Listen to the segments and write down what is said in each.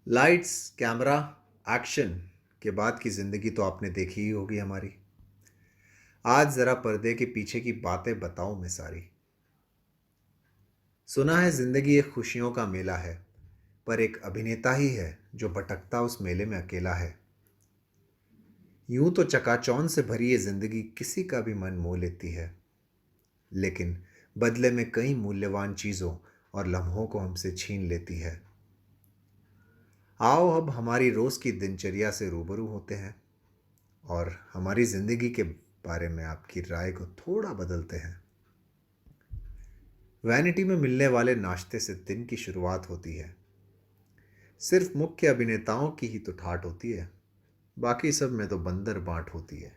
Lights, camera, action के बाद की ज़िंदगी तो आपने देखी ही होगी हमारी। आज ज़रा पर्दे के पीछे की बातें बताऊँ मैं सारी। सुना है ज़िंदगी एक खुशियों का मेला है, पर एक अभिनेता ही है जो भटकता उस मेले में अकेला है। यूं तो चकाचौंध से भरी ये ज़िंदगी किसी का भी मन मोह लेती है, लेकिन बदले में कई मूल्यवान चीज़ों और लम्हों को हमसे छीन लेती है। आओ अब हमारी रोज़ की दिनचर्या से रूबरू होते हैं और हमारी ज़िंदगी के बारे में आपकी राय को थोड़ा बदलते हैं। वैनिटी में मिलने वाले नाश्ते से दिन की शुरुआत होती है। सिर्फ मुख्य अभिनेताओं की ही तो ठाट होती है, बाकी सब में तो बंदर बांट होती है।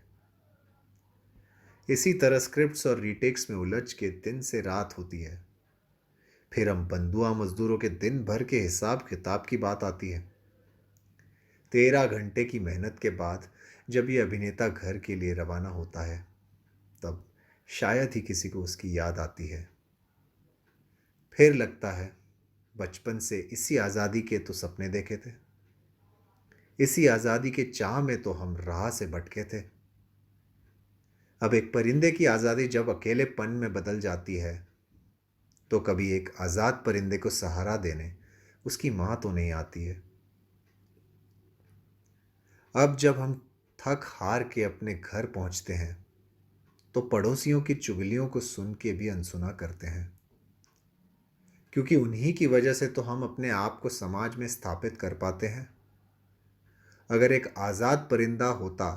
इसी तरह स्क्रिप्ट्स और रीटेक्स में उलझ के दिन से रात होती है। फिर हम बंधुआ मजदूरों के दिन भर के हिसाब किताब की बात आती है। 13 घंटे की मेहनत के बाद जब ये अभिनेता घर के लिए रवाना होता है, तब शायद ही किसी को उसकी याद आती है। फिर लगता है बचपन से इसी आज़ादी के तो सपने देखे थे, इसी आज़ादी के चाह में तो हम राह से भटके थे। अब एक परिंदे की आज़ादी जब अकेलेपन में बदल जाती है, तो कभी एक आज़ाद परिंदे को सहारा देने उसकी माँ तो नहीं आती है। अब जब हम थक हार के अपने घर पहुंचते हैं, तो पड़ोसियों की चुगलियों को सुन के भी अनसुना करते हैं, क्योंकि उन्हीं की वजह से तो हम अपने आप को समाज में स्थापित कर पाते हैं। अगर एक आज़ाद परिंदा होता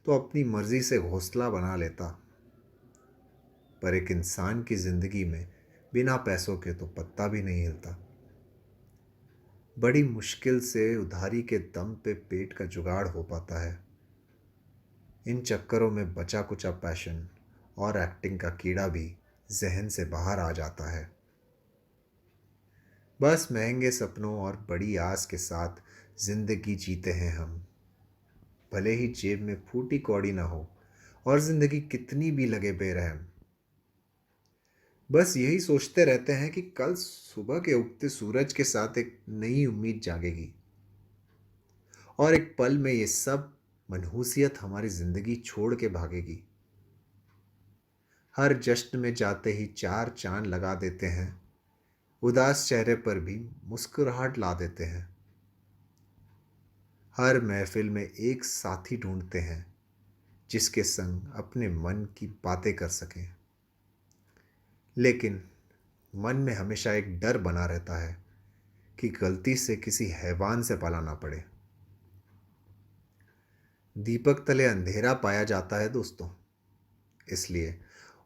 तो अपनी मर्जी से घोंसला बना लेता, पर एक इंसान की ज़िंदगी में बिना पैसों के तो पत्ता भी नहीं हिलता। बड़ी मुश्किल से उधारी के दम पे पेट का जुगाड़ हो पाता है। इन चक्करों में बचा कुचा पैशन और एक्टिंग का कीड़ा भी जहन से बाहर आ जाता है। बस महंगे सपनों और बड़ी आस के साथ जिंदगी जीते हैं हम, भले ही जेब में फूटी कौड़ी ना हो और जिंदगी कितनी भी लगे बेरहम। बस यही सोचते रहते हैं कि कल सुबह के उगते सूरज के साथ एक नई उम्मीद जागेगी और एक पल में ये सब मनहूसियत हमारी जिंदगी छोड़ के भागेगी। हर जश्न में जाते ही चार चांद लगा देते हैं, उदास चेहरे पर भी मुस्कुराहट ला देते हैं। हर महफिल में एक साथी ढूंढते हैं जिसके संग अपने मन की बातें कर सकें, लेकिन मन में हमेशा एक डर बना रहता है कि गलती से किसी हैवान से पाला ना पड़े। दीपक तले अंधेरा पाया जाता है दोस्तों, इसलिए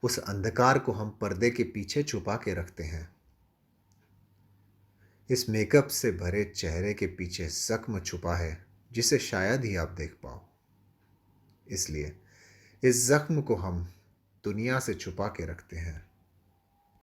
उस अंधकार को हम पर्दे के पीछे छुपा के रखते हैं। इस मेकअप से भरे चेहरे के पीछे जख्म छुपा है जिसे शायद ही आप देख पाओ। इसलिए इस जख्म को हम दुनिया से छुपा के रखते हैं।